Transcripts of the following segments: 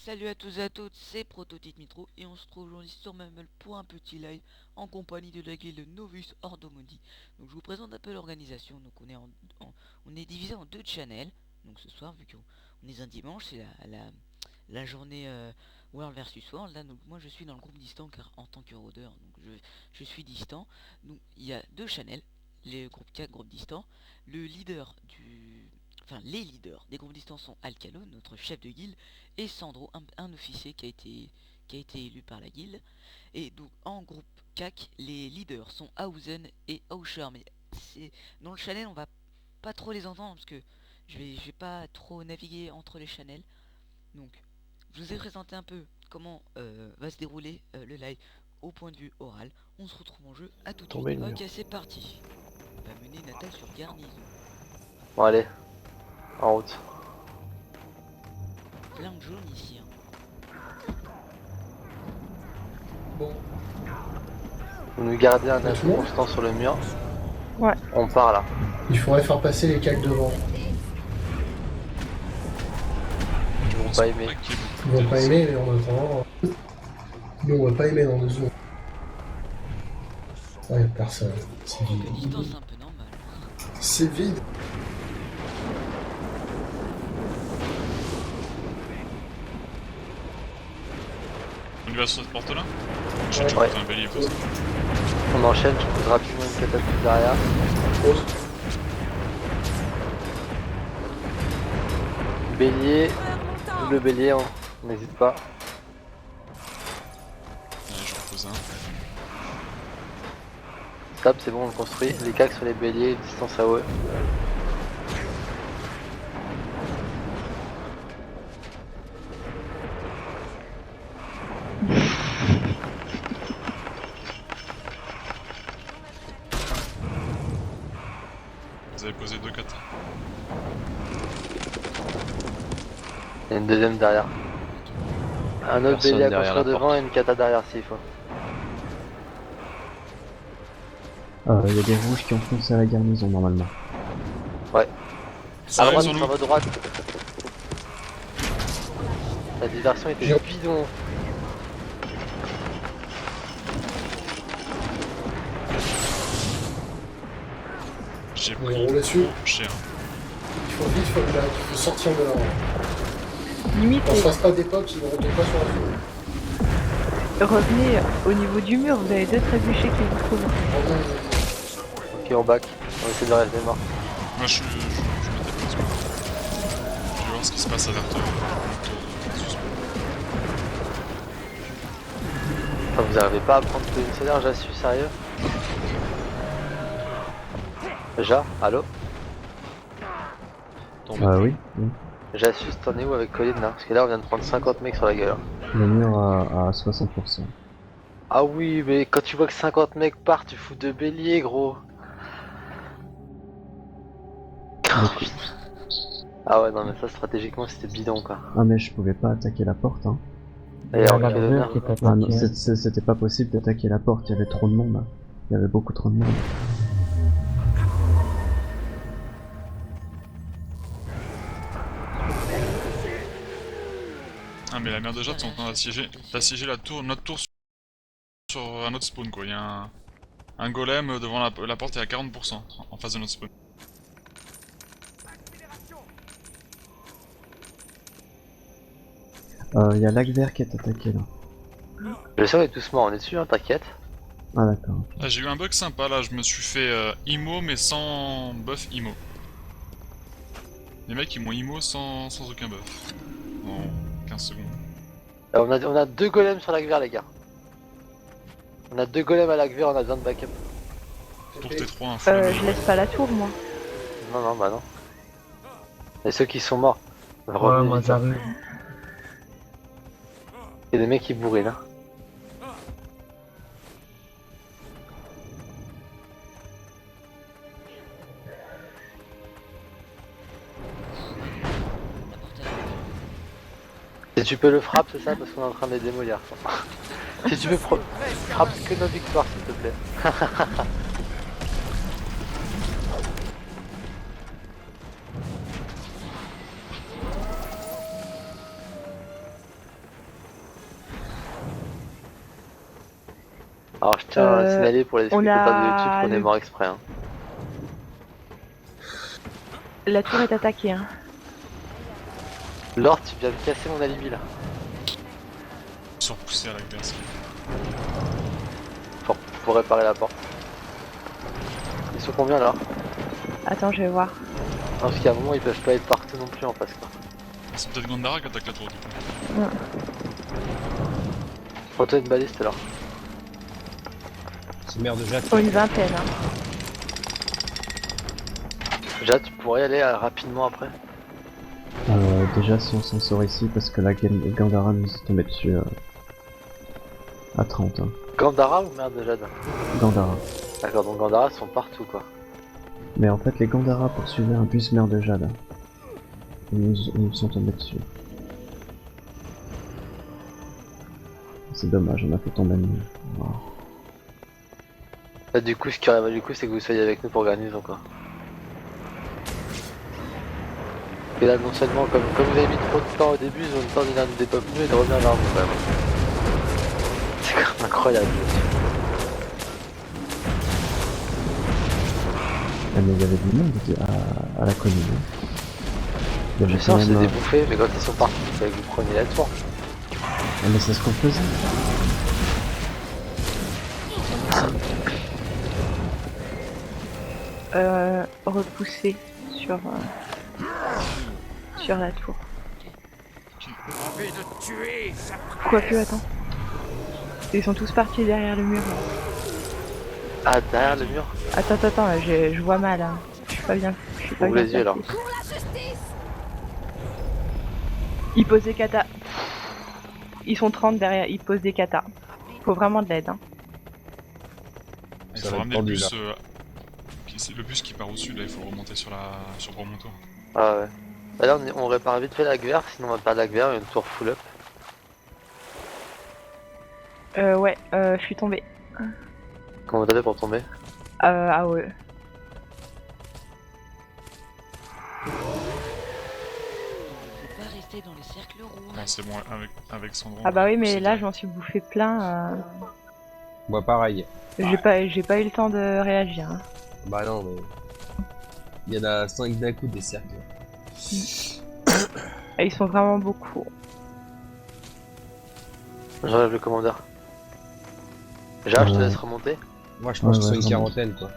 Salut à tous et à toutes, c'est Prototype Mitro et on se trouve aujourd'hui sur Mumble pour un petit live en compagnie de la guilde Novus Ordomodi. Donc je vous présente un peu l'organisation. Donc on est divisé en deux channels. Donc ce soir, vu qu'on est un dimanche, c'est la journée World versus World. Là, donc moi je suis dans le groupe distant car en tant que rôdeur, donc je suis distant. Donc il y a deux channels, les groupes 4, groupe distant. Le leader du Enfin, les leaders des groupes distants sont Alcalo, notre chef de guilde, et Sandro, un officier qui a été élu par la guilde. Et donc en groupe CAC, les leaders sont Hausen et Auscher. Mais dans le channel, on va pas trop les entendre parce que je vais pas trop naviguer entre les channels. Donc, je vous ai présenté un peu comment va se dérouler le live au point de vue oral. On se retrouve en jeu, à tout de suite. Tomber le mur. Ok, c'est parti. On va mener une attaque sur Garnison. Bon allez, en route. Plein de jaune ici. Bon, Vous nous gardez un Tout atout le monde constant sur le mur. Ouais. On part là. il faudrait faire passer les cacs devant. Ils vont pas aimer. Ils vont pas aimer, mais en attendant. Nous, on va pas aimer dans nos zones. Ah, y'a personne. C'est La vide. distance c'est un peu normal. C'est vide. On y va sur cette porte là? J'ai Ouais. toujours Ouais. fait un bélier pour ça. On enchaîne, je pose rapidement une catapulte derrière. Pause. Bélier, double bélier, on n'hésite pas. Allez, je repose un. Stop, c'est bon, on le construit. Les cacs sur les béliers, distance à eux. Vous avez posé 2 katas. Et une deuxième derrière. Un autre Personne bélier à derrière construire la devant porte. et une cata derrière s'il faut. Il y a des rouges qui ont foncé à la garnison normalement. Ça À arrive droite, sur sur nous. votre droite. La diversion était J'ai- bidon. J'ai On pris roule dessus. cher. Il faut vite, il faut sortir de là. Limite, On se fasse pas d'époque, ils ne retournent pas sur la foule. revenez au niveau du mur, vous avez deux trébuchets qui vous trouvent. Vraiment, Ok, on back. On essaie de rester mort. Moi je me dépose. Je vais voir ce qui se passe à l'intérieur. Enfin, vous arrivez pas à prendre une solaire, j'assume, sérieux? Ja, allô? Oui. J'assume, t'en es où avec Colin là? Parce que là on vient de prendre 50 mecs sur la gueule. Le mur à 60%. Ah oui, mais quand tu vois que 50 mecs partent, tu fous deux béliers, gros. Ah ouais, non, mais ça stratégiquement c'était bidon quoi. Ah mais je pouvais pas attaquer la porte hein. Et alors, quel honneur. Ah, non, c'était pas possible d'attaquer la porte, il y avait trop de monde. Il y avait beaucoup trop de monde. Ah mais la merde déjà, t'es en train d'assiéger notre tour sur un autre spawn quoi. Il y a un golem devant la porte est à 40% en face de notre spawn. Il y a Lac Vert qui est attaqué là. Je sais, on est tous morts, on est dessus, hein, t'inquiète. Ah d'accord. Ah, j'ai eu un bug sympa là, je me suis fait IMO mais sans buff IMO. Les mecs ils m'ont IMO sans aucun buff. En 15 secondes. On a deux golems sur lac vert, les gars. On a deux golems à lac vert, on a besoin de backup. Tour T3 un full Je laisse pas la tour, moi. Non, non, bah non. Et ceux qui sont morts, Ouais, revenez moi vite, hein. j'arrive. Il y a des mecs qui bourrent là. La porte Si tu peux le frappe, c'est ça, parce qu'on est en train de les démolir. Si tu peux frappe que nos victoires, s'il te plaît. Alors je tiens à signaler pour les on spectateurs de a YouTube qu'on est le- mort exprès. Hein. La tour est attaquée, hein. Lord, tu viens de casser mon alibi là. Ils sont repoussés à l'adversaire. Faut réparer la porte. Ils sont combien là? Attends, je vais voir. Non, parce qu'à un moment ils peuvent pas être partout non plus en face quoi. C'est peut-être Gandara qui attaque la tour du coup. Prends-toi une baliste alors. C'est merde de Jacques. Faut une vingtaine, hein. Jade, tu pourrais y aller rapidement après. Déjà, si on s'en sort ici, parce que la Gandara nous est tombée dessus à 30. Hein. Gandara ou merde de Jade? Gandara. D'accord, donc Gandara sont partout quoi. Mais en fait, les Gandara poursuivaient un bus mère de Jade. Ils nous sont tombés dessus. C'est dommage, on a fait tomber le mur. Wow. Là, du coup, ce qui aurait valu le coup, c'est que vous soyez avec nous pour garnison quoi. Et là, non seulement, comme vous avez mis trop de temps au début, ils ont le temps de nous dépop nous et de revenir vers vous quand même. C'est quand même incroyable. Ah, mais il y avait du monde à la colline. Hein. Il y Je avait sais, quand on s'est même, débouffé, mais quand ils sont partis, il fallait que vous preniez la tour. Ah, mais c'est ce qu'on faisait. Repousser sur la tour. Quoique, attends. Ils sont tous partis derrière le mur. Là. Ah, derrière le mur? Attends, là, je vois mal. Hein. Je suis pas bien. Je suis pas Ouvre bien les yeux alors. placée. Ils posent des katas. Ils sont 30 derrière, ils posent des katas. Faut vraiment de l'aide. Hein. Il Ça faut va ramener être le tendu, bus. là. C'est le bus qui part au sud là, il faut le remonter sur Bromontour. Ah ouais. Bah là, on répare vite fait la guerre, sinon on va perdre la guerre et une tour full up. Ouais, je suis tombée. Comment t'as fait pour tomber? Ah ouais. Faut pas rester dans les cercles rouges. Non, c'est bon, avec Sandro. Ah bah oui, mais c'est là, bien. je m'en suis bouffé plein. Moi pareil. J'ai pas eu le temps de réagir. Hein. Bah non mais... Il y en a 5 d'un coup des cercles. Et ils sont vraiment beaucoup. J'enlève le commandeur. Jade, je te Ouais. laisse remonter. Moi je pense Ouais, que c'est ouais, une vraiment. quarantaine quoi.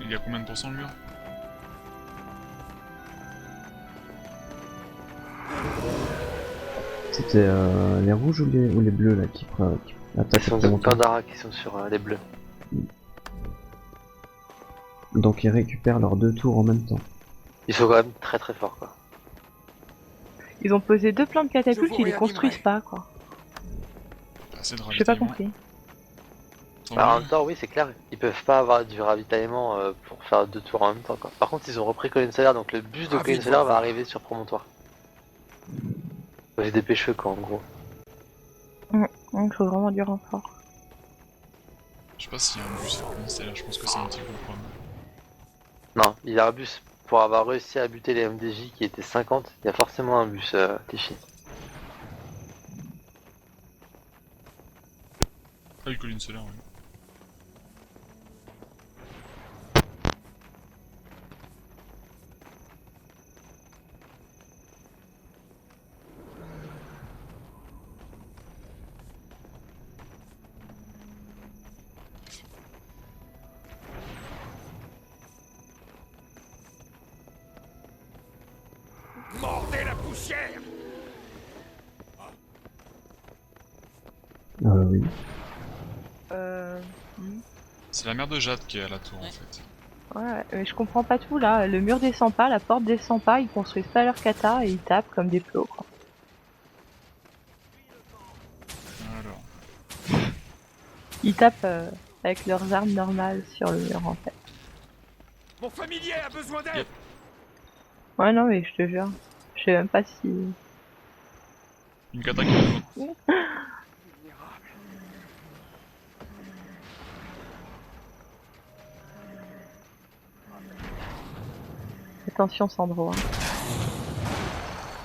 Il y a combien de pourcents le mur? C'était les rouges ou les bleus là qui Ils attaquent sont le de montant. Gandara qui sont sur les bleus. Donc ils récupèrent leurs 2 tours en même temps. Ils sont quand même très très forts quoi. Ils ont posé 2 plans de catapultes, Je vous ils les réanimerai. construisent pas, quoi. Assez de J'ai pas ravitaillement. compris. Tant Bah, en mieux. même temps, oui, c'est clair, ils peuvent pas avoir du ravitaillement pour faire 2 tours en même temps quoi. Par contre, ils ont repris Colline Solaire, donc le bus de Ravi Colline de Solaire voir va ça. arriver sur Promontoire. J'ai dépêché quoi en gros. Il faut vraiment du renfort. Je sais pas s'il y a un bus à là, je pense que c'est un petit peu le problème. Non, il y a un bus. Pour avoir réussi à buter les MDJ qui étaient 50, il y a forcément un bus Tichy. Ah, une colline solaire, oui. Mordez la poussière! Oui. C'est la mère de Jade qui est à la tour en Ouais. fait. Ouais, mais je comprends pas tout là. Le mur descend pas, la porte descend pas, ils construisent pas leur kata et ils tapent comme des plots, quoi. Alors, Ils tapent avec leurs armes normales sur le mur en fait. Mon familier a besoin d'aide! Yep. Ouais, non, mais je te jure. Je sais même pas si. une kata qui va Attention, Sandro. Hein.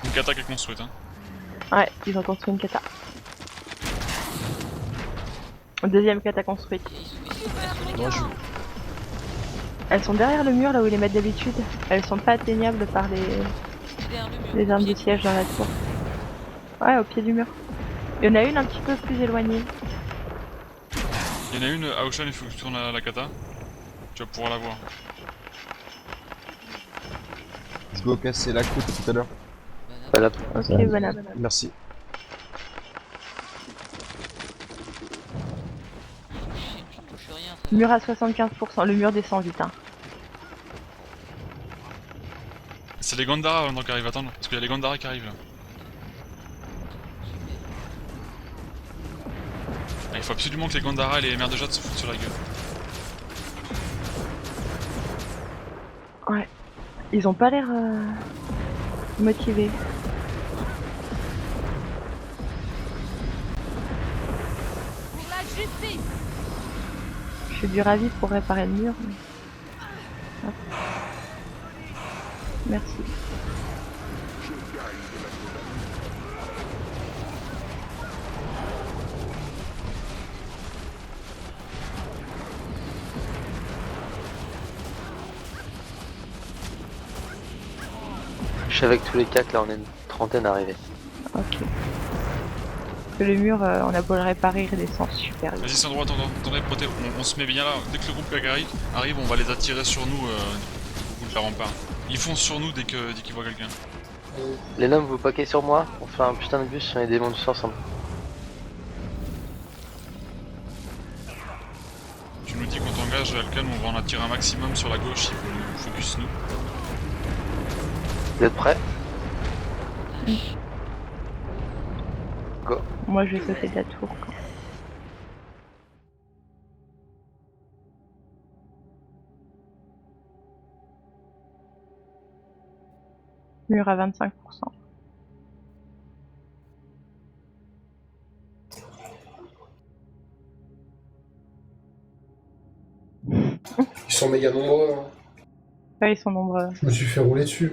Une kata qui est construite, hein. Ouais, ils ont construit une kata. Deuxième kata construite. Et ils sont ouverts sur les Non, je... gars. Elles sont derrière le mur là où ils les mettent d'habitude. Elles sont pas atteignables par C'est derrière le mur. les au armes pied de du siège mur. dans la tour. Ouais, au pied du mur. Il y en a une un petit peu plus éloignée. Il y en a une, Aoshan, il faut que tu tournes la kata. Tu vas pouvoir la voir. Je dois casser la côte tout à l'heure. Bah, Voilà. Ok, Ouais. voilà. Merci. je touche rien. Ça va. Mur à 75%. Le mur descend vite. Hein. C'est les Gandhara maintenant qui arrivent, attends, parce qu'il y a les Gandhara qui arrivent là. Ah, il faut absolument que les Gandhara et les mères de jade se foutent sur la gueule. Ouais. Ils ont pas l'air motivés. Pour la justice. Je suis du ravi pour réparer le mur. Mais... Hop. Merci. Je sais avec tous les 4 là on est une trentaine arrivés. Ok. Parce que le mur, on a beau le réparer, il descend super vite. Vas-y, c'est en droit, attendez, Proté, on se met bien là. Dès que le groupe arrive, on va les attirer sur nous au bout de la rempart. Ils foncent sur nous dès qu'ils voient quelqu'un. Les noms vous paquez sur moi, on fait un putain de bus et on est des monstres ensemble. Tu nous dis qu'on t'engage à le calme, on va en attirer un maximum sur la gauche, ils vont nous focus nous. Vous êtes prêts? Go. Moi, je vais sauter de la tour. Quoi. Mur à 25%. Ils sont méga nombreux. Hein. Ouais, ils sont nombreux. Je me suis fait rouler dessus.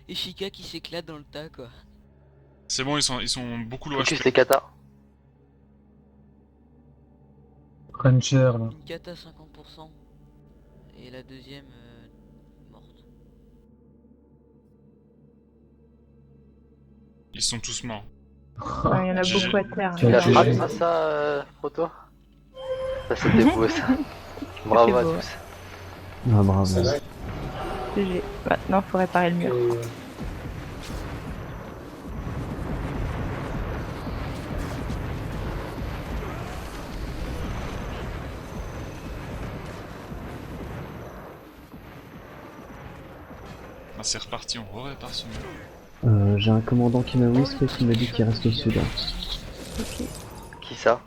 Et Chica qui s'éclate dans le tas quoi. C'est bon, ils sont beaucoup low Focus HP. les katas. Ranger là. Une kata 50%. Et la deuxième morte. Ils sont tous morts. Ouais, il y en a GG. beaucoup à terre. Tu Il a GG. frappé ça, Proto? Ça c'était beau ça. Bravo à beau, tous. Ah bravo. Ça va. GG. Maintenant, faut réparer le mur. Et... Ah, c'est reparti, on répare ce mur. J'ai un commandant qui me whisper qui me dit qu'il reste au sud. Ok. Qui ça?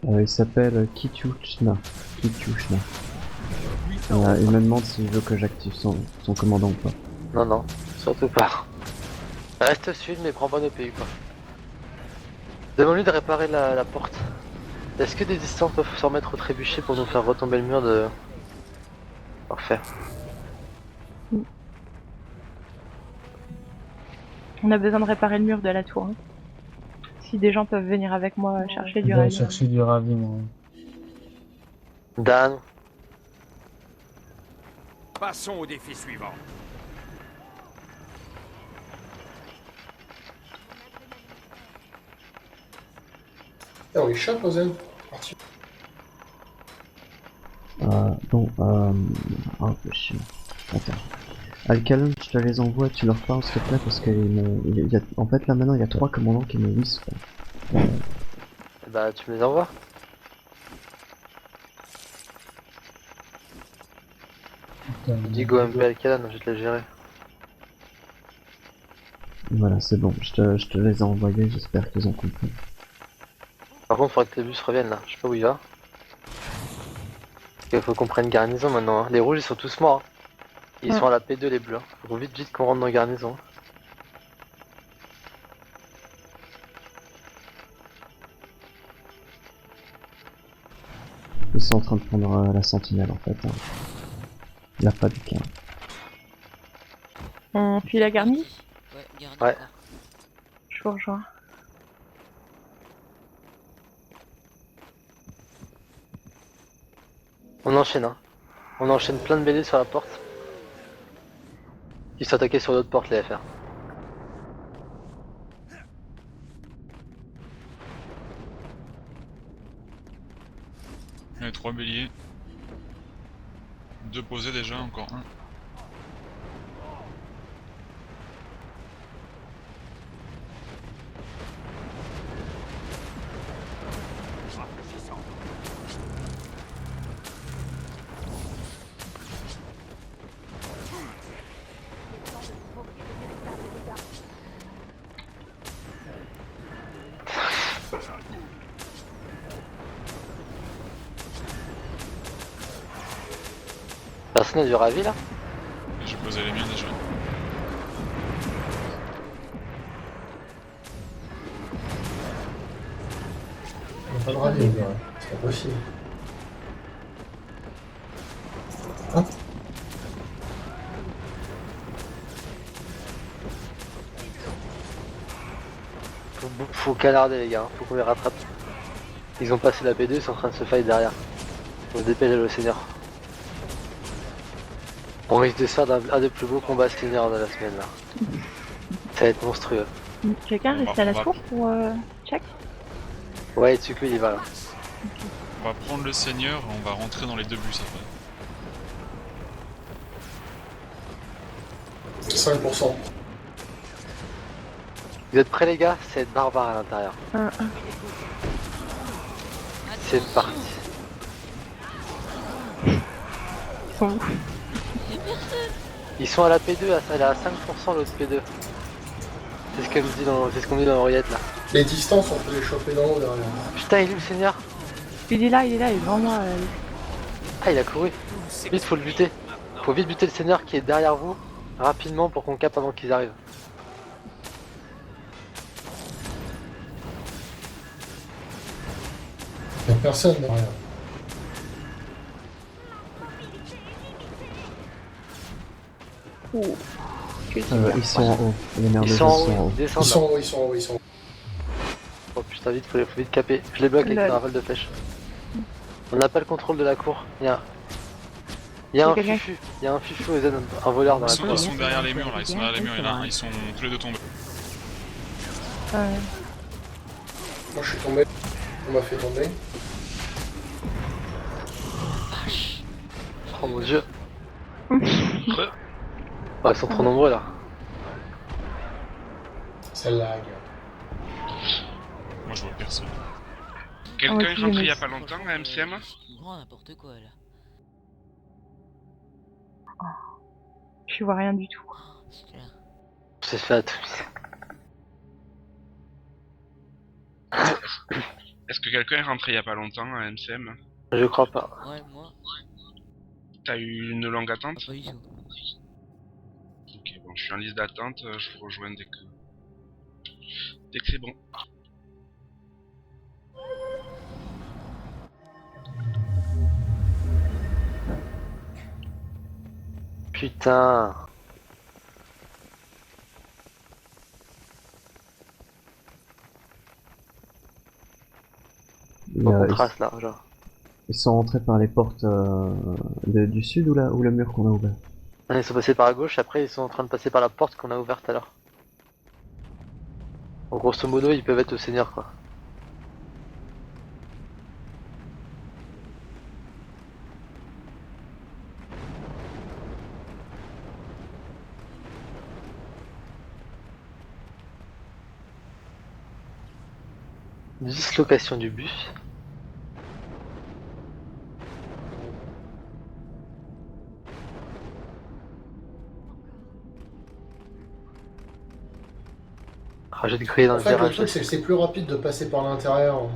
Il s'appelle Kityushna. Kityushna. Il me demande s'il veut que j'active son commandant ou pas. Non, non, surtout pas. Reste au sud mais prends pas nos pays quoi. Demande-lui de réparer la porte. Est-ce que des distants peuvent s'en mettre au trébuchet pour nous faire retomber le mur de... Parfait. On a besoin de réparer le mur de la tour. Hein. Si des gens peuvent venir avec moi chercher du rail. du ravi, moi. Dan, Passons au défi suivant. Ah, on les chope, Ozen. Parti. Oh, chier. Attends. Alcalon, je te les envoie, tu leur parles s'il te plaît parce en fait là maintenant il y a 3 commandants qui me whisper. bah tu me les envoies. Dis go MP Alcalan, je vais te les gérer. Voilà, c'est bon, je te les ai envoyés, j'espère qu'ils ont compris. Par contre, faudrait que le bus revienne là, je sais pas où il va. Il faut qu'on prenne garnison maintenant. Hein. Les rouges ils sont tous morts. Hein. Ils sont à la P2 les bleus. Hein. Faut vite qu'on rentre dans garnison. Ils sont en train de prendre la sentinelle en fait. Hein. Il n'y a pas de cas. On fuit la garnie? Ouais, garni Ouais. encore. Je vous rejoins. On enchaîne, hein. On enchaîne plein de mêlées sur la porte. Ils sont attaqués sur l'autre porte, les FR. Il y a 3 béliers. 2 posés déjà, encore un. Rafraîchissant. Personne n'a du ravi là? Et j'ai posé les miens déjà. On a pas de ravi, on dirait. C'est pas possible. Hein? Faut canarder les gars, hein. Faut qu'on les rattrape. Ils ont passé la B2, ils sont en train de se fight derrière. Faut se dépêcher le seigneur. On risque de se faire un des plus beaux combats seniors de la semaine là. Ça va être monstrueux. Quelqu'un On va- reste à la on va- tour pour check? Ouais, Tsuku il y va là. On va prendre le seigneur et on va rentrer dans les 2 bus après. 5%. Vous êtes prêts les gars? C'est être barbare à l'intérieur. C'est parti. Ils sont où? Ils sont à la P2, elle est à 5% l'autre P2. C'est ce qu'on me dit dans l'oreillette là. Les distances, on peut les choper dans l'eau derrière. Putain, il est où le seigneur? Il est là, il est devant moi. Ah, il a couru. Vite, faut le buter. Faut vite buter le seigneur qui est derrière vous, rapidement pour qu'on capte avant qu'ils arrivent. Y'a personne derrière. Ils sont en haut. Les Ils merdeux sont en sont en haut, haut. ils Ils descendent là. sont hauts, ils sont hauts, ils sont hauts. Oh putain, vite, faut vite caper. Je les bloque avec Lol. une rafale de pêche. On n'a pas le contrôle de la cour. Il y a un quelqu'un- fufu. Il y a un fufu aux aides, un voleur dans la cour. Ils sont derrière les murs là, ils sont derrière les murs, il y en a un, ils sont tous les deux tombés. Moi je suis tombé. On m'a fait tomber. Oh mon dieu. Oh, ils sont trop nombreux là. Ça lag. Moi je vois personne. Quelqu'un est je rentré il y a vais pas longtemps à MCM? Grand n'importe quoi là. Je vois rien du tout. C'est clair. C'est fait à tout. Est-ce que quelqu'un est rentré il y a pas longtemps à MCM? Je crois pas. Ouais, moi, T'as eu une longue attente? pas du tout. Ok, bon, je suis en liste d'attente, je vous rejoins dès que c'est bon. Putain. Faut qu'on trace là, genre. Ils sont rentrés par les portes du sud ou le mur qu'on a ouvert? Ils sont passés par la gauche, après ils sont en train de passer par la porte qu'on a ouverte tout à l'heure. En grosso modo, ils peuvent être au seigneur quoi. Dislocation du bus. Rajoute grillé dans En le fait, le virage. truc, c'est que c'est plus rapide de passer par l'intérieur.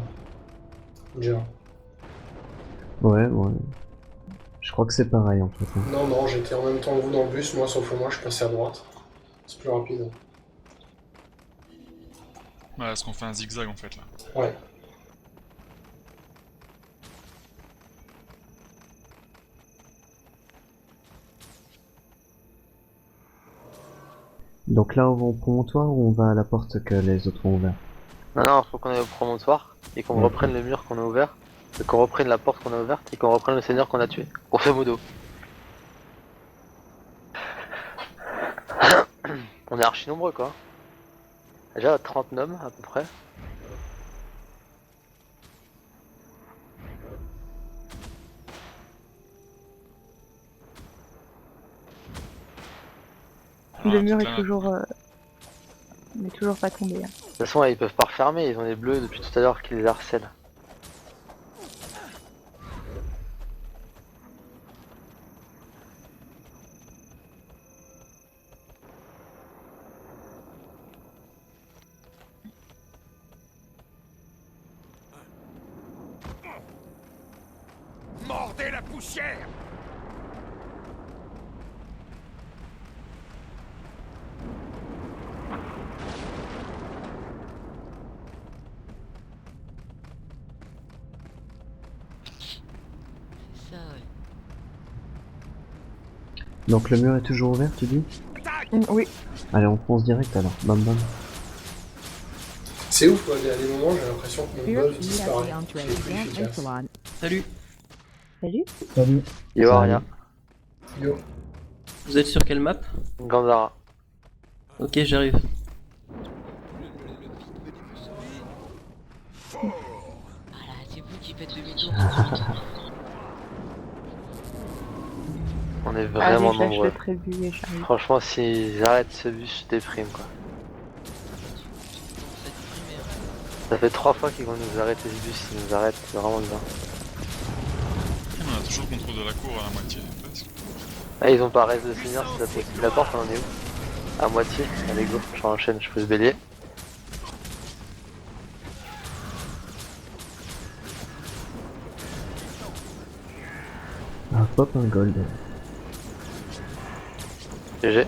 Déjà. Ouais. Je crois que c'est pareil en fait. Hein. Non, j'étais en même temps que vous dans le bus, moi, sauf que moi, je suis passé à droite. C'est plus rapide. Ouais, est-ce qu'on fait un zigzag en fait là? Ouais. Donc là, on va au promontoire ou on va à la porte que les autres ont ouvert? Non, non, faut qu'on aille au promontoire et qu'on Ouais. reprenne le mur qu'on a ouvert, et qu'on reprenne la porte qu'on a ouverte et qu'on reprenne le seigneur qu'on a tué. Grosso modo. On est archi nombreux quoi. Déjà 30 noms à peu près. Le Voilà, mur toute est la- toujours... n'est toujours pas tombé. Hein. De toute façon, ils peuvent pas refermer, ils ont des bleus depuis tout à l'heure qui les harcèlent. Mordez la poussière! C'est ça, ouais. Donc le mur est toujours ouvert, tu dis? Oui. Allez, on fonce direct alors. Bam bam. C'est ouf, quoi, il y a des moments, j'ai l'impression que mon buff disparaît. C'est plus efficace. Salut, Salut. Salut. Yo, Salut. rien. Yo. vous êtes sur quelle map? Gandara. Ok, j'arrive. Voilà, c'est vous qui faites demi-tour. On est Allez, vraiment je lâche nombreux. le trébut et j'arrive. Franchement, s'ils arrêtent ce bus, je déprime quoi. Ça fait 3 fois qu'ils vont nous arrêter ce bus, ils nous arrêtent, c'est vraiment bien. On a toujours le contrôle de la cour à la moitié, presque. Ah, ils ont pas reste de seigneur si ça possible. La porte, on en est où? À moitié. Allez, go, je enchaîne, je peux se bélier. Ah, pop un gold. GG.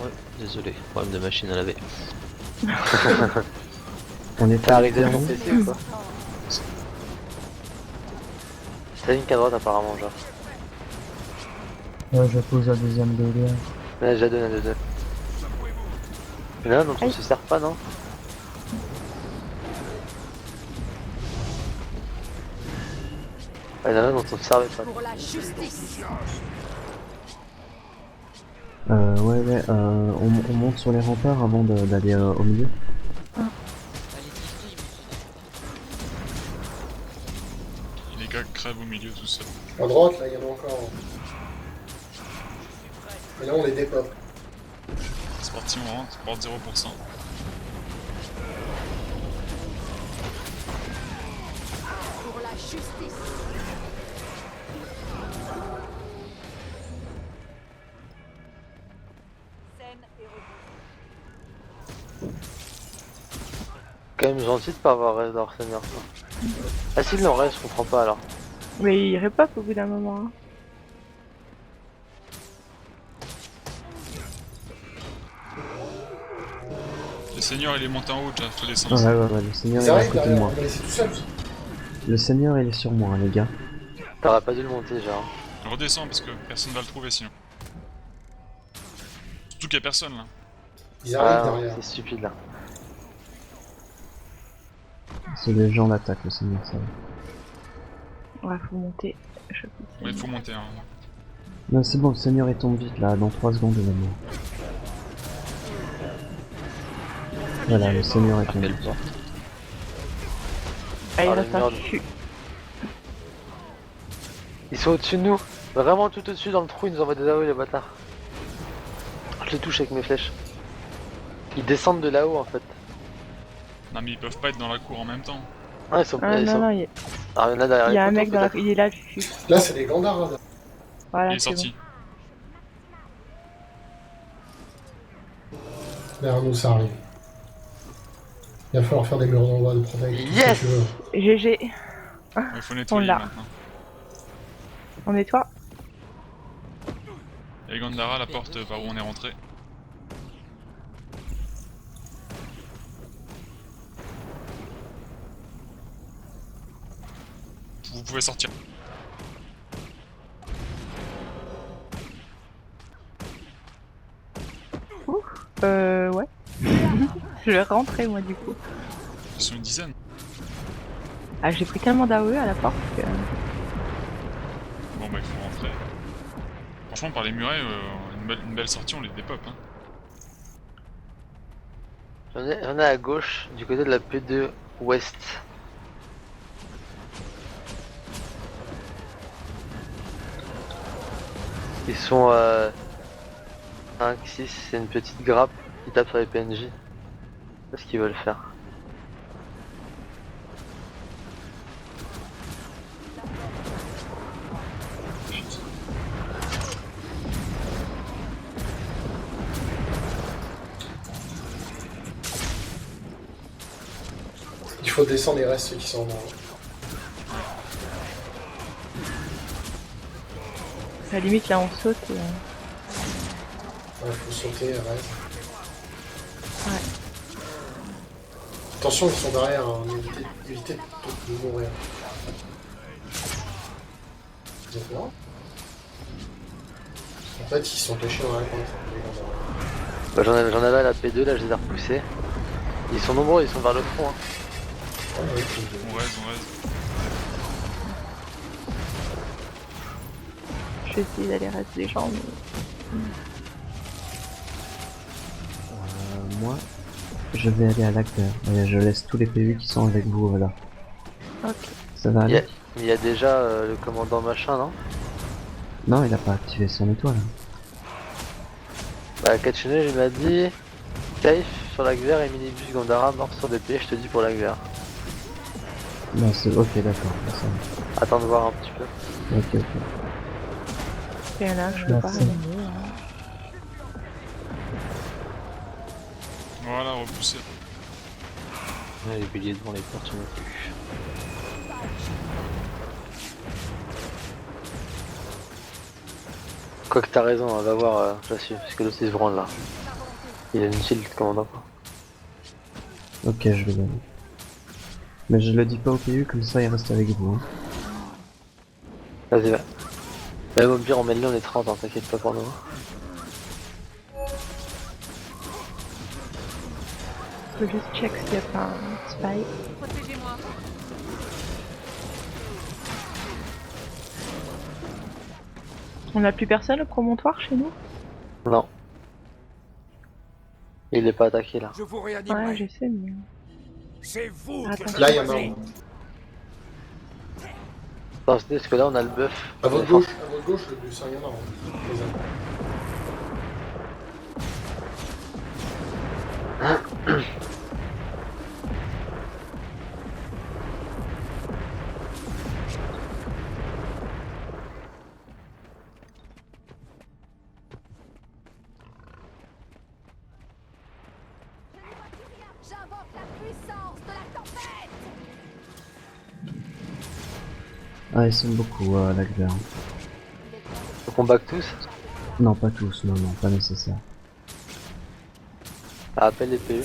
Ouais, désolé, problème de machine à laver. On est T'es arrivé à ton en haut. PC ou quoi? T'as une qu'à droite apparemment, genre. Ouais, je pose la deuxième BD. Là, j'ai donné les deux. Il y en a un dont on se sert pas, non? Ah, il y en a un dont on se servait pas. Pour la justice. Ouais, on monte sur les remparts avant d'aller au milieu. Et les gars crèvent au milieu tout seul. À droite, là, il y en a encore. Et là, on les dépeuple. C'est parti, on rentre, porte 0%. Pour la justice. Quand même gentil de pas avoir reste leur seigneur. Quoi. Ah si, il en reste, je comprends pas alors. Mais il repop au bout d'un moment. Hein. Le seigneur il est monté en haut, déjà, faut descendre. Ouais, le seigneur Ils il est à arrivent côté de derrière, moi. on va laisser tout seul. Le seigneur il est sur moi, les gars. T'aurais pas dû le monter, genre. Redescends parce que personne va le trouver sinon. Surtout qu'il y a personne là. Ils arrivent Ah, derrière. c'est stupide là. C'est les gens l'attaquent, le seigneur, ça va. Ouais, faut monter. Je Mais il faut monter. Hein. Non, c'est bon, le seigneur il tombe vite là, dans 3 secondes il est mort. Voilà, le seigneur est tombé. Ah, il Ah, reste le un mur. fichu. Ils sont au-dessus de nous. Vraiment tout au-dessus dans le trou, ils nous envoient des AOE les bâtards. Je les touche avec mes flèches. Ils descendent de là-haut en fait. Non mais ils peuvent pas être dans la cour en même temps. Ah, ils sont... Ah, ils non, sont... non, il y a, Ah, il y en a derrière il y a les un poteaux, mec dans la... peut-être. Il est là, le fichu. Là, c'est des Gandharas. là. Voilà, il est c'est bon. sorti. Derrière nous, ça arrive. Il va falloir faire des murs d'envoi de protect. tout ce que Yes tu veux. GG. Il faut nettoyer l'a. maintenant. On nettoie. Et Gandara, la porte par où on est rentré. vous pouvez sortir. Ouais. Je vais rentrer moi du coup. Ils sont une dizaine. Ah, j'ai pris tellement d'AOE à la porte que... Bon bah il faut rentrer. Franchement par les murets, une belle sortie on les dépop hein. J'en ai à gauche, du côté de la P2 ouest. Ils sont 5, 6, c'est une petite grappe qui tape sur les PNJ. C'est ce qu'ils veulent faire. Il faut descendre les restes qui sont en bas. À la limite là on saute et... Ouais, faut sauter, reste. Ouais. Attention, ils sont derrière, hein. Évitez de mourir. Vous êtes là? En fait, ils sont cachés dans la coin. Bah, j'en avais à la P2, là je les ai repoussés. Ils sont nombreux, ils sont vers le front. Hein. Ouais, On reste. Je vais essayer d'aller rester les gens, mais... Moi, je vais aller à l'acteur et je laisse tous les PU qui sont avec vous là. Ok. Ça va aller? Il y a déjà le commandant machin, non? Non, il a pas activé son étoile. Bah Kachune, il m'a dit Kaif sur l'Agver et Minibus Gandara mort sur DP, je te dis pour l'Agver. Non, c'est ok, d'accord. Ça va. Attends de voir un petit peu. Ok. Il y en a, je peux pas Merci. regarder. Voilà, repoussé. Ouais, les béliers devant les portes, il n'y en a plus. Quoique t'as raison, on va voir, je la suis, parce que l'autre il se branle là. Il a une shield, commandant quoi. Ok, je vais y aller. Mais je le dis pas au PU, comme ça il reste avec vous. Hein. Vas-y, va. Même au pire, on met le on est 30, hein, t'inquiète pas pour nous. Faut juste check s'il n'y a pas un spy. Protégez-moi. On a plus personne au promontoire chez nous? Non. Il est pas attaqué là. Je vous réanimerai. Ouais, je sais, mais... C'est vous Attends. qui là, il y en a choisissez. un. Non, c'était parce que là on a le buff. À votre gauche, le plus, il y en a un. Les uns. J'invoque la puissance de la tempête. Ah, ils sont beaucoup à l'acteur. Faut qu'on back tous. Non, pas tous, non, pas nécessaire. Ah, appelle les PU.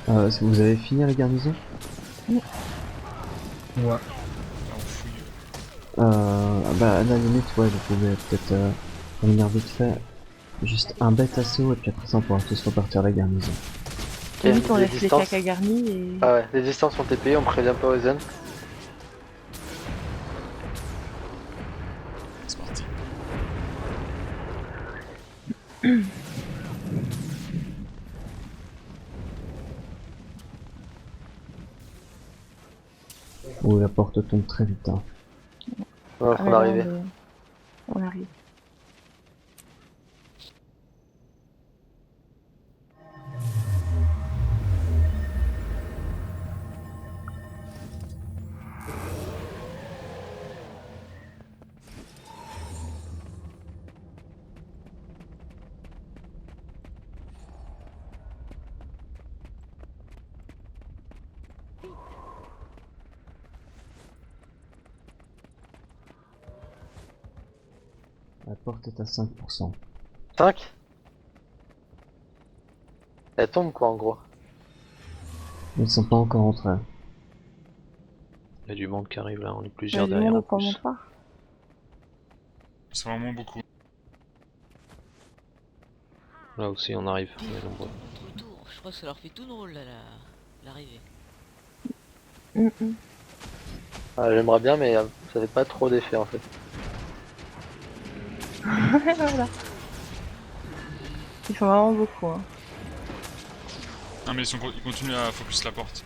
Est-ce que vous avez fini la garnison? Là, on fouille. Bah à la limite, ouais, vous pouvez peut-être revenir vite fait. Juste un bête assaut et puis après ça on pourra tous repartir à la garnison. Limite, on Les laisse les distances. caca garnis et... Ah ouais, les distances sont TP, on prévient pas aux zones. C'est parti. Ouh, la porte tombe très vite. Hein. Ouais, Ah, faut mais là, arriver. on arrive. La porte est à 5%. 5. Elle tombe quoi en gros. Ils sont pas encore entrés. Il y a du monde qui arrive là, on est Il y a plusieurs du derrière monde en au plus. promontoire. C'est vraiment beaucoup. Là aussi on arrive, on est Pile nombreux. notre tour. Je crois que ça leur fait tout drôle là, l'arrivée. Ah, j'aimerais bien mais ça fait pas trop d'effet en fait. Voilà. Ils sont vraiment beaucoup. Hein. Ah mais ils continuent à focus la porte.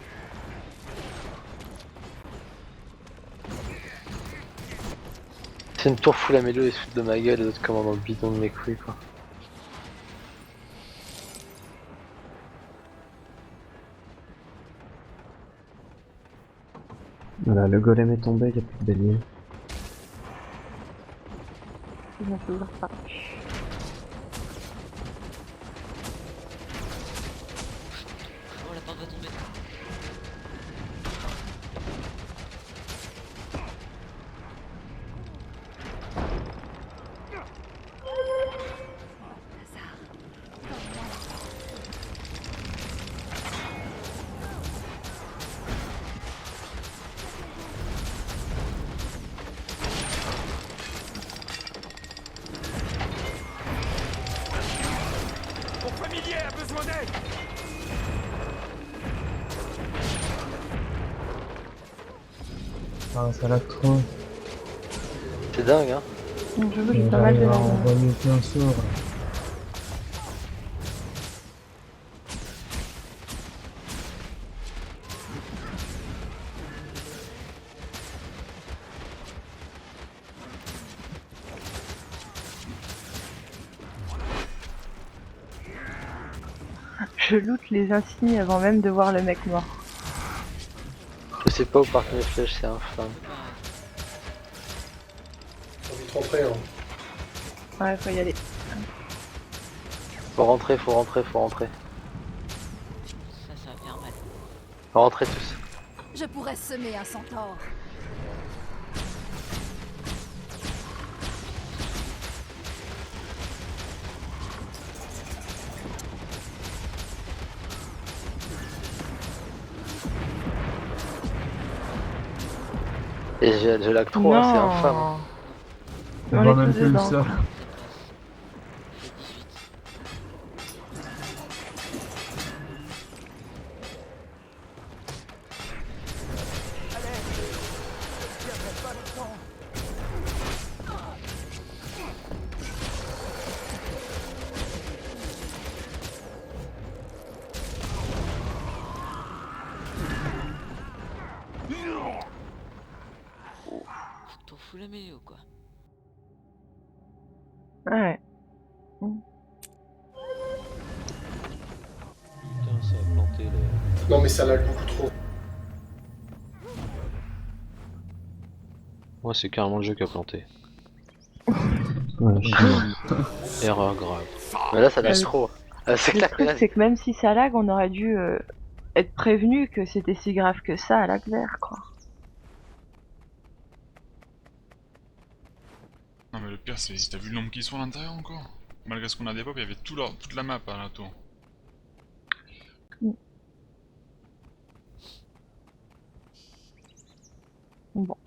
C'est une tour full amélo, ils se foutent de ma gueule, les autres comme dans le bidon de mes couilles quoi. Voilà, le golem est tombé, il n'y a plus de bélier. Ils ont toujours pas. Oh, la porte va tomber. Mon familier a besoin d'aide. Ah, ça l'a trop. C'est dingue hein. Donc je j'ai pas mal de envoyer plein sort. Je loot les insignes avant même de voir le mec mort. Je sais pas où partent mes flèches, c'est infâme. Faut vite rentrer, hein. Ouais, faut y aller. Faut rentrer, faut rentrer, faut rentrer. Ça va faire mal. Faut rentrer tous. Je pourrais semer un centaure. Et je lag trop, hein, c'est infâme. hein. On est tous dedans. C'est 18. T'en fous la mélo quoi. Ouais. Putain, ça a planté le... Non mais ça lag beaucoup trop. Moi c'est carrément le jeu qui a planté. Ouais, Erreur grave. Mais là ça lag trop. C'est Le clair que truc, là... c'est que même si ça lag, on aurait dû être prévenu que c'était si grave que ça à lag vert, quoi. Non mais le pire c'est, t'as vu le nombre qui sont à l'intérieur encore? Malgré ce qu'on a des pop, il y avait toute la map à la tour. Bon.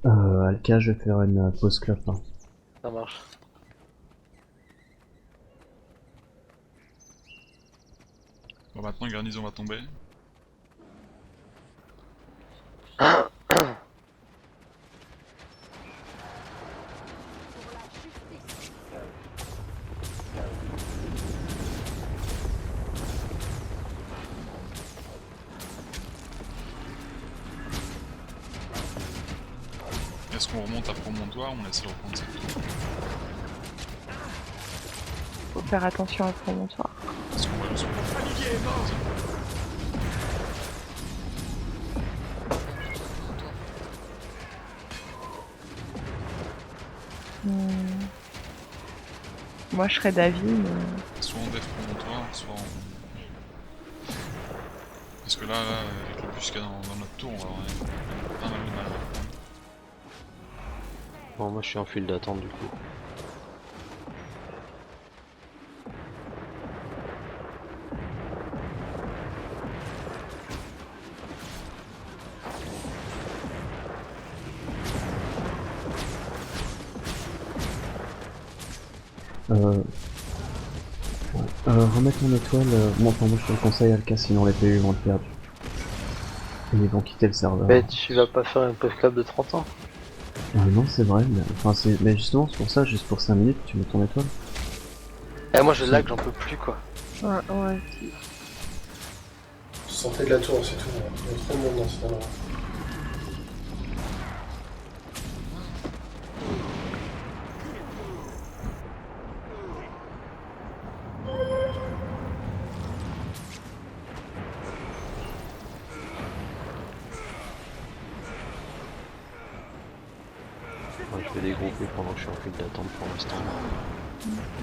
Alka, je vais faire une pause clope. Hein. Ça marche. Bon maintenant garnison va tomber. Est-ce qu'on remonte à promontoire ou on essaie de reprendre cette tour? Faut faire attention à promontoire. Est-ce qu'on va le Familier est mort. Moi, je serais d'avis, mais... Soit on def promontoire, soit on... Parce que là, avec le bus qu'il y a dans notre tour, on va avoir pas mal de mal à le prendre. Bon moi je suis en file d'attente du coup. Remettre mon étoile, moi je te le conseille Alka, sinon les PU vont être perdus. Et ils vont quitter le serveur. Mais tu vas pas faire une pause club de 30 ans? Non, c'est vrai, mais justement, c'est pour ça, juste pour 5 minutes, tu mets ton étoile. Eh, moi je lag, j'en peux plus quoi. Ouais. Sortez de la tour, c'est tout. Il y a trop de monde dans cet endroit. Moi, je vais dégrouper pendant que je suis en file d'attente pour l'instant.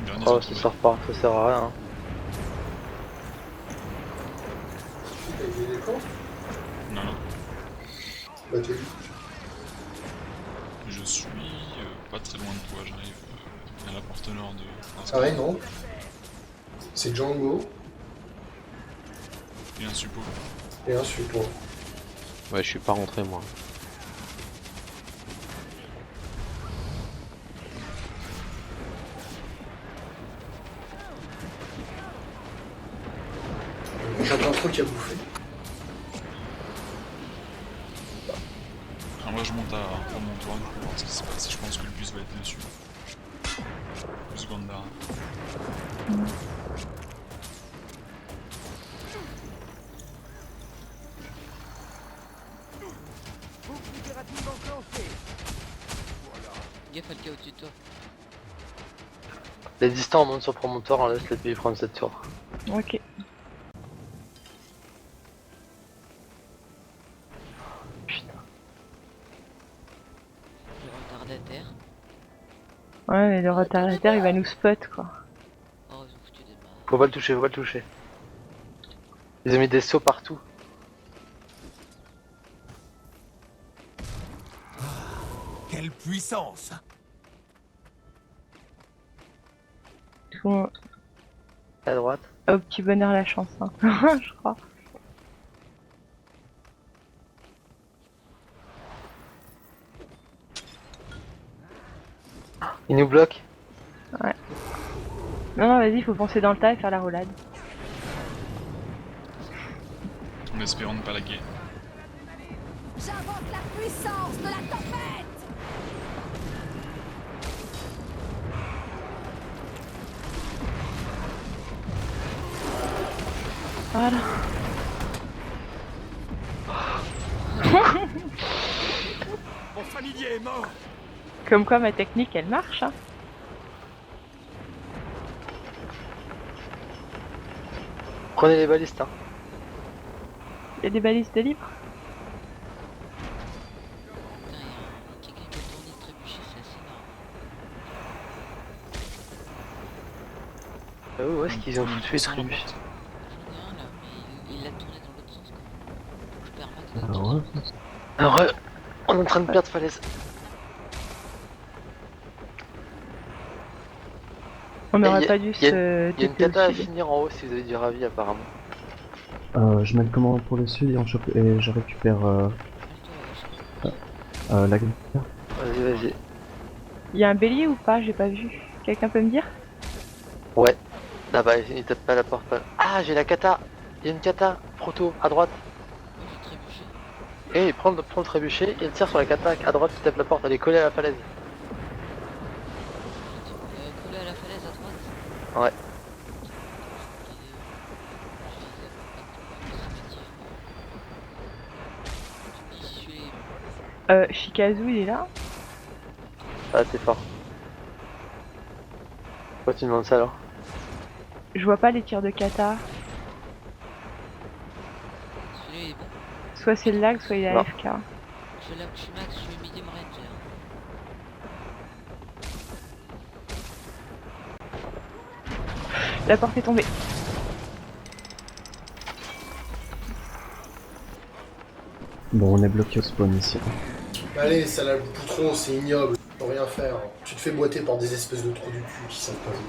Dernier Oh, retrouvé. ça sert pas, ça sert à rien. Hein. T'as été des camps? Non, non. Bah t'es où? Je suis pas très loin de toi, j'arrive à la porte nord de... Ah ouais, non. C'est Django Et un suppôt. et un support. Ouais, je suis pas rentré moi. J'entends un truc à bouffer. Alors moi je monte à Promontoire pour voir ce qui se passe. Je pense que le bus va être dessus. Bus Gandhara. Gaffe Alka au-dessus de toi. Les distants on monte sur promontoire, on laisse les pays prendre cette tour. Ok. Putain. Le retardataire. Ouais, mais le retardataire, il va nous spot, quoi. Oh, ils ont foutu des barres. Faut pas le toucher, faut pas le toucher. Ils ont mis des sauts partout. Quelle puissance! Tout le monde- À droite. Au petit bonheur la chance, hein. Je crois. Ils nous bloquent. Non, vas-y, faut foncer dans le tas et faire la roulade. En espérant ne pas laguer. J'invoque la puissance de la tempête! Voilà. Mon familier est mort! Comme quoi ma technique, elle marche, hein. Prenez les balistes hein. Il y a des balises de libre. Putain, y a quelqu'un qui a tourné ce trébuchet, c'est assez énorme. Ah ouais, où est-ce qu'ils ont foutu les Sans la trébuchets? porte. J'en ai un là, mais il l'a tourné dans l'autre sens quoi. Je perds max de Ah temps. ouais. Alors, on est en train de perdre falaise. On Et n'aurait y a- pas dû y a se Il y a une TP au cata à sud. finir en haut si vous avez du ravi apparemment. Je mets le commandant pour le sud et, et je récupère la gueule. Vas-y, vas-y. Il y a un bélier ou pas? J'ai pas vu. Quelqu'un peut me dire? Ouais. Là-bas, il tape pas la porte. Ah, j'ai la kata. Il y a une kata. Proto, à droite. Moi j'ai trébuché. Et il prend le trébuchet et il tire sur la kata à droite qui tape la porte. Elle est collée à la falaise. Collé à la falaise à droite. Ouais. Shikazu, il est là? Ah, c'est fort. Pourquoi tu demandes ça alors? Je vois pas les tirs de kata. Celui-là il est bon. Soit c'est le lag, soit il est Non. AFK. Je suis max, je suis medium ranger. La porte est tombée. Bon, on est bloqué au spawn ici. Allez, ça la beaucoup trop, c'est ignoble. Tu peux rien faire. Tu te fais boiter par des espèces de trous du cul qui savent pas jouer.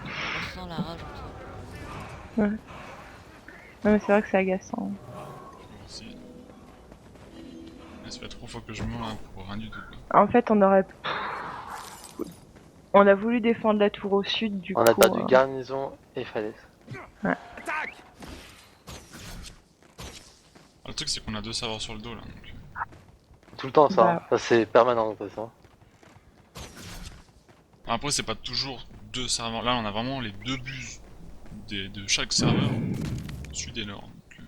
On sent la rage en toi. Ouais. Non, mais c'est vrai que c'est agaçant. Moi aussi. Ça fait 3 fois que je meurs hein, pour rien du tout. Quoi. En fait, on aurait... On a voulu défendre la tour au sud, du On coup. a perdu garnison et falaise. Attaque! Le truc, c'est qu'on a 2 serveurs sur le dos là. Donc... Tout le temps ça, Bah. hein. Ça c'est permanent en fait. Hein. Après, c'est pas toujours 2 serveurs. Là, on a vraiment les 2 buses de chaque serveur, sud et nord. Donc,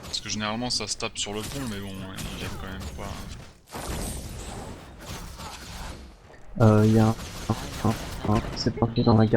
parce que généralement, ça se tape sur le pont, mais bon, il y a quand même pas. Il y a un c'est planqué dans la gare.